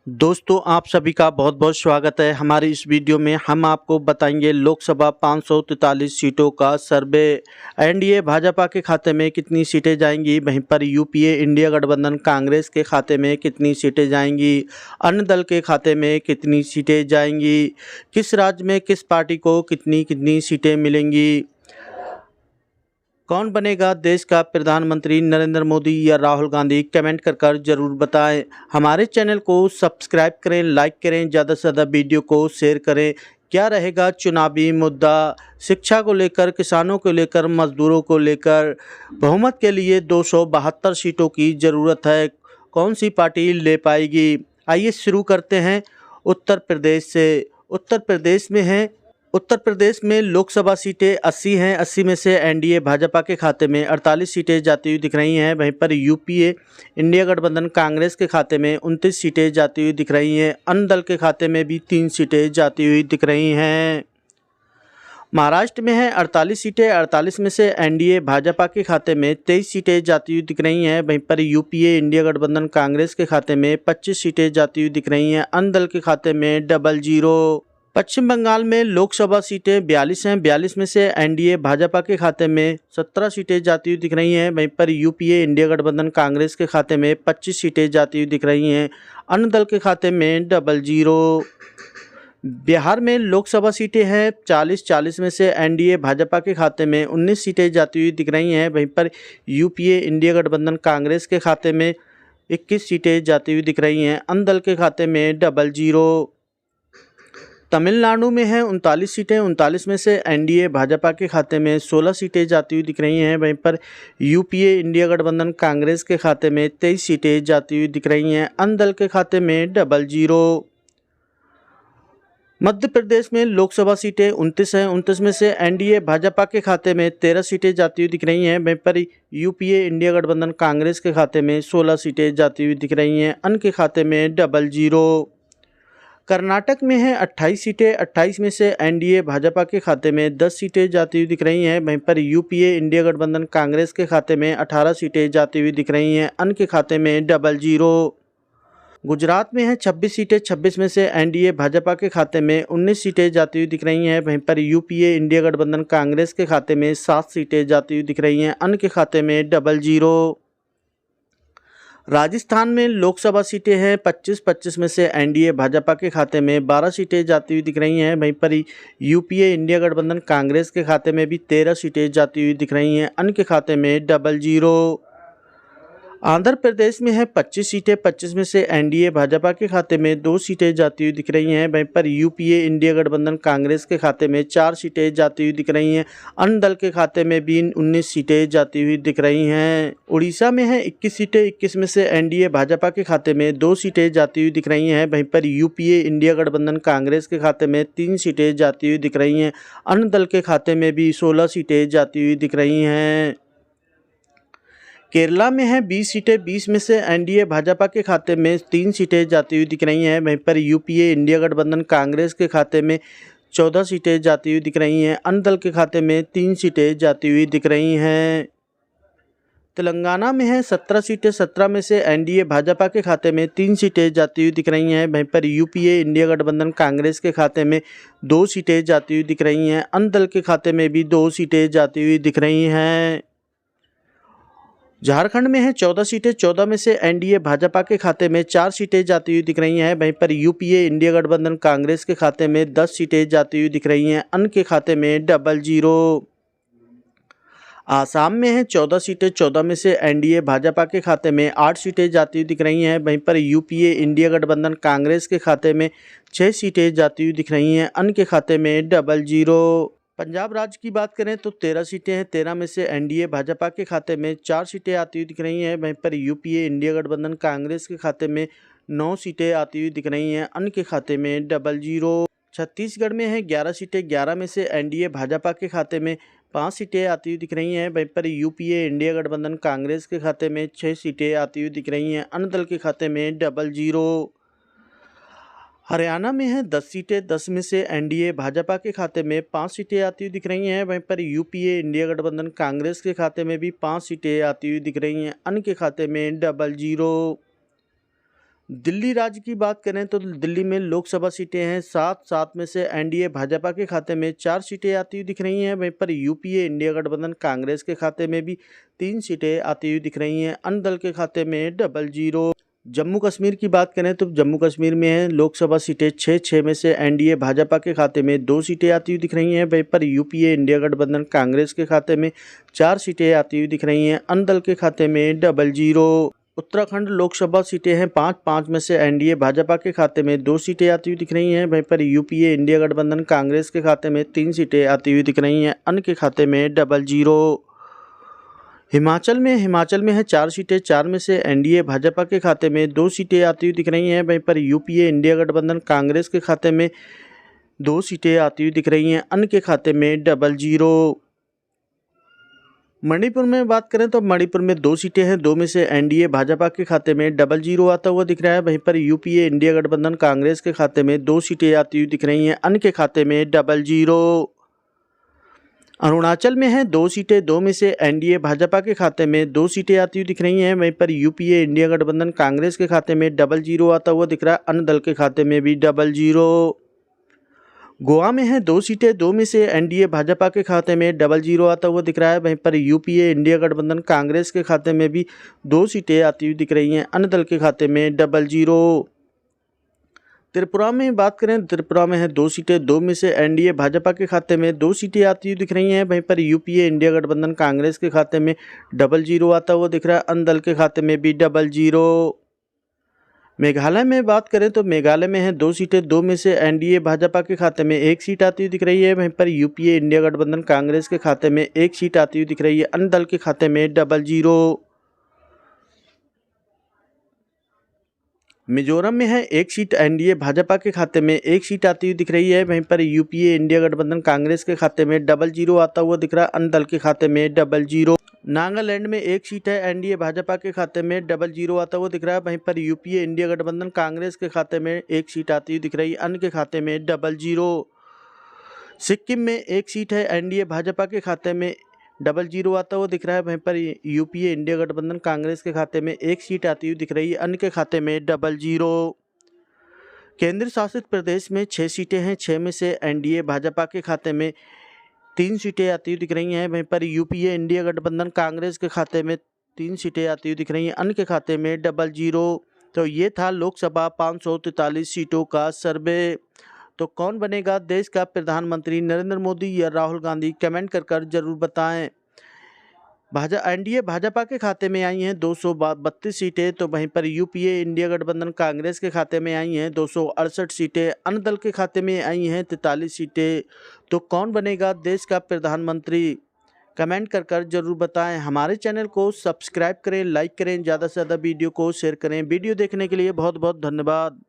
दोस्तों आप सभी का बहुत बहुत स्वागत है। हमारी इस वीडियो में हम आपको बताएंगे लोकसभा 543 सीटों का सर्वे। एनडीए भाजपा के खाते में कितनी सीटें जाएंगी, वहीं पर यूपीए इंडिया गठबंधन कांग्रेस के खाते में कितनी सीटें जाएंगी, अन्य दल के खाते में कितनी सीटें जाएंगी, किस राज्य में किस पार्टी को कितनी कितनी सीटें मिलेंगी, कौन बनेगा देश का प्रधानमंत्री, नरेंद्र मोदी या राहुल गांधी, कमेंट कर जरूर बताएं। हमारे चैनल को सब्सक्राइब करें, लाइक करें, ज़्यादा से ज़्यादा वीडियो को शेयर करें। क्या रहेगा चुनावी मुद्दा? शिक्षा को लेकर, किसानों को लेकर, मजदूरों को लेकर। बहुमत के लिए 272 सीटों की ज़रूरत है। कौन सी पार्टी ले पाएगी? आइए शुरू करते हैं उत्तर प्रदेश से। उत्तर प्रदेश में लोकसभा सीटें 80 हैं। 80 में से एनडीए भाजपा के खाते में 48 सीटें जाती हुई दिख रही हैं। वहीं पर यूपीए इंडिया गठबंधन कांग्रेस के खाते में 29 सीटें जाती हुई दिख रही हैं। अन्य दल के खाते में भी 3 सीटें जाती हुई दिख रही हैं। महाराष्ट्र में है 48 सीटें। 48 में से एनडीए भाजपा के खाते में 23 सीटें जाती हुई दिख रही हैं। वहीं पर यूपीए इंडिया गठबंधन कांग्रेस के खाते में 25 सीटें जाती हुई दिख रही हैं। अन्य दल के खाते में 00। पश्चिम बंगाल में लोकसभा सीटें 42 हैं। 42 में से एनडीए भाजपा के खाते में 17 सीटें जाती हुई दिख रही हैं। वहीं पर यूपीए इंडिया गठबंधन कांग्रेस के खाते में 25 सीटें जाती हुई दिख रही हैं। अन्य दल के खाते में 00। बिहार में लोकसभा सीटें हैं 40 में से एनडीए भाजपा के खाते में 19 सीटें जाती हुई दिख रही हैं। वहीं पर यूपीए इंडिया गठबंधन कांग्रेस के खाते में 21 सीटें जाती हुई दिख रही हैं। अन्य दल के खाते में 00। तमिलनाडु में है 39 सीटें। 39 में से एनडीए भाजपा के खाते में 16 सीटें जाती हुई दिख रही हैं। वहीं पर यूपीए इंडिया गठबंधन कांग्रेस के खाते में 23 सीटें जाती हुई दिख रही हैं। अन्य दल के खाते में 00। मध्य प्रदेश में लोकसभा सीटें 29 हैं। 29 में से एनडीए भाजपा के खाते में 13 सीटें जाती हुई दिख रही हैं। वहीं पर यूपीए इंडिया गठबंधन कांग्रेस के खाते में 16 सीटें जाती हुई दिख रही हैं। अन्य के खाते में 00। कर्नाटक में है 28 सीटें। 28 में से एनडीए भाजपा के खाते में 10 सीटें जाती हुई दिख रही हैं। वहीं पर यूपीए इंडिया गठबंधन कांग्रेस के खाते में 18 सीटें जाती हुई दिख रही हैं। अन्य के खाते में 00। गुजरात में है 26 सीटें। 26 में से एनडीए भाजपा के खाते में 19 सीटें जाती हुई दिख रही हैं। वहीं पर यूपीए इंडिया गठबंधन कांग्रेस के खाते में 7 सीटें जाती हुई दिख रही हैं। अन्य के खाते में 00। राजस्थान में लोकसभा सीटें हैं 25 में से एनडीए भाजपा के खाते में 12 सीटें जाती हुई दिख रही हैं। वहीं पर यूपीए इंडिया गठबंधन कांग्रेस के खाते में भी 13 सीटें जाती हुई दिख रही हैं। अन्य के खाते में 00। आंध्र प्रदेश में है 25 सीटें। 25 में से एनडीए भाजपा के खाते में 2 सीटें जाती हुई दिख रही हैं। वहीं पर यूपीए इंडिया गठबंधन कांग्रेस के खाते में 4 सीटें जाती हुई दिख रही हैं। अन्य दल के खाते में भी 19 सीटें जाती हुई दिख रही हैं। उड़ीसा में है 21 सीटें। 21 में से एनडीए भाजपा के खाते में 2 सीटें जाती हुई दिख रही हैं। वहीं पर यूपीए इंडिया गठबंधन कांग्रेस के खाते में 3 सीटें जाती हुई दिख रही हैं। अन्य दल के खाते में भी 16 सीटें जाती हुई दिख रही हैं। केरला में है 20 सीटें। 20 में से एनडीए भाजपा के खाते में 3 सीटें जाती हुई दिख रही हैं। वहीं पर यूपीए इंडिया गठबंधन कांग्रेस के खाते में 14 सीटें जाती हुई दिख रही हैं। अन्य दल के खाते में 3 सीटें जाती हुई दिख रही हैं। तेलंगाना में है 17 सीटें। 17 में से एनडीए भाजपा के खाते में 3 सीटें जाती हुई दिख रही हैं। वहीं पर यूपीए इंडिया गठबंधन कांग्रेस के खाते में 2 सीटें जाती हुई दिख रही हैं। अन्य दल के खाते में भी 2 सीटें जाती हुई दिख रही हैं। झारखंड में है 14 सीटें। 14 में से एनडीए भाजपा के खाते में 4 सीटें जाती हुई दिख रही हैं। वहीं पर यूपीए इंडिया गठबंधन कांग्रेस के खाते में 10 सीटें जाती हुई दिख रही हैं। अन्य के खाते में 00। आसाम में है 14 सीटें। 14 में से एनडीए भाजपा के खाते में 8 सीटें जाती हुई दिख रही हैं। वहीं पर यूपीए इंडिया गठबंधन कांग्रेस के खाते में 6 सीटें जाती हुई दिख रही हैं। अन्य के खाते में 00। पंजाब राज्य की बात करें तो 13 सीटें हैं। 13 में से एनडीए भाजपा के खाते में 4 सीटें आती हुई दिख रही हैं। वहीं पर यूपीए इंडिया गठबंधन कांग्रेस के खाते में 9 सीटें आती हुई दिख रही हैं। अन्य के खाते में 00। छत्तीसगढ़ में है 11 सीटें। 11 में से एनडीए भाजपा के खाते में 5 सीटें आती हुई दिख रही हैं। वहीं पर यूपीए इंडिया गठबंधन कांग्रेस के खाते में 6 सीटें आती हुई दिख रही हैं। अन्य दल के खाते में 00। हरियाणा में है 10 सीटें। 10 में से एनडीए भाजपा के खाते में 5 सीटें आती हुई दिख रही हैं। वहीं पर यूपीए इंडिया गठबंधन कांग्रेस के खाते में भी 5 सीटें आती हुई दिख रही हैं। अन्य के खाते में 00। दिल्ली राज्य की बात करें तो दिल्ली में लोकसभा सीटें हैं 7 में से एनडीए भाजपा के खाते में 4 सीटें आती हुई दिख रही हैं। वहीं पर यूपीए इंडिया गठबंधन कांग्रेस के खाते में भी 3 सीटें आती हुई दिख रही हैं। अन्य दल के खाते में 00। जम्मू कश्मीर की बात करें तो जम्मू कश्मीर में है लोकसभा सीटें 6 में से एनडीए भाजपा के खाते में 2 सीटें आती हुई दिख रही हैं। वहीं पर यूपीए इंडिया गठबंधन कांग्रेस के खाते में 4 सीटें आती हुई दिख रही हैं। अन्य दल के खाते में 00। उत्तराखंड लोकसभा सीटें हैं 5 में से एनडीए भाजपा के खाते में 2 सीटें आती हुई दिख रही हैं। वहीं पर यूपीए इंडिया गठबंधन कांग्रेस के खाते में 3 सीटें आती हुई दिख रही हैं। अन्य के खाते में 00। हिमाचल में है 4 सीटें 4 में से एनडीए भाजपा के खाते में 2 सीटें आती हुई दिख रही हैं। वहीं पर यूपीए इंडिया गठबंधन कांग्रेस के खाते में 2 सीटें आती हुई दिख रही हैं। अन्य के खाते में 00। मणिपुर में बात करें तो मणिपुर में 2 सीटें हैं 2 में से एनडीए भाजपा के खाते में 00 आता हुआ दिख रहा है। वहीं पर यूपीए इंडिया गठबंधन कांग्रेस के खाते में 2 सीटें आती हुई दिख रही हैं। अन्य के खाते में 00। अरुणाचल में है 2 सीटें 2 में से एनडीए भाजपा के खाते में 2 सीटें आती हुई दिख रही हैं। वहीं पर यूपीए इंडिया गठबंधन कांग्रेस के खाते में 00 आता हुआ दिख रहा है। अन्य दल के खाते में भी 00। गोवा में है 2 सीटें 2 में से एनडीए भाजपा के खाते में 00 आता हुआ दिख रहा है। वहीं पर यूपीए इंडिया गठबंधन कांग्रेस के खाते में भी 2 सीटें आती हुई दिख रही हैं। अन्य दल के खाते में 00। त्रिपुरा में बात करें त्रिपुरा में है 2 सीटें 2 में से एनडीए भाजपा के खाते में 2 सीटें आती हुई दिख रही हैं। वहीं पर यूपीए इंडिया गठबंधन कांग्रेस के खाते में 00 आता हुआ दिख रहा है। अन्य दल के खाते में भी 00। मेघालय में बात करें तो मेघालय में है 2 सीटें 2 में से एनडीए भाजपा के खाते में 1 सीट आती हुई दिख रही है। वहीं पर यूपीए इंडिया गठबंधन कांग्रेस के खाते में 1 सीट आती हुई दिख रही है। अन्य दल के खाते में 00। मिजोरम में है 1 सीट एनडीए भाजपा के खाते में 1 सीट आती हुई दिख रही है। वहीं पर यूपीए इंडिया गठबंधन कांग्रेस के खाते में 00 आता हुआ दिख रहा है। अन्य दल के खाते में 00। नागालैंड में 1 सीट है एनडीए भाजपा के खाते में 00 आता हुआ दिख रहा है। वहीं पर यूपीए इंडिया गठबंधन कांग्रेस के खाते में 1 सीट आती हुई दिख रही है। अन्य के खाते में 00। सिक्किम में 1 सीट है एनडीए भाजपा के खाते में 00 आता हुआ दिख रहा है। वहीं पर यूपीए इंडिया गठबंधन कांग्रेस के खाते में 1 सीट आती हुई दिख रही है। अन्य के खाते में 00। केंद्र शासित प्रदेश में 6 सीटें हैं 6 में से एनडीए भाजपा के खाते में 3 सीटें आती हुई दिख रही हैं। वहीं पर यूपीए इंडिया गठबंधन कांग्रेस के खाते में 3 सीटें आती हुई दिख रही हैं। अन्य के खाते में 00। तो ये था लोकसभा 543 सीटों का सर्वे। तो कौन बनेगा देश का प्रधानमंत्री, नरेंद्र मोदी या राहुल गांधी? कमेंट कर जरूर बताएं। एनडीए भाजपा के खाते में आई हैं 232 सीटें। तो वहीं पर यूपीए इंडिया गठबंधन कांग्रेस के खाते में आई हैं 268 सीटें। अन्य दल के खाते में आई हैं 43 सीटें। तो कौन बनेगा देश का प्रधानमंत्री? कमेंट कर जरूर बताएं। हमारे चैनल को सब्सक्राइब करें, लाइक करें, ज़्यादा से ज़्यादा वीडियो को शेयर करें। वीडियो देखने के लिए बहुत बहुत धन्यवाद।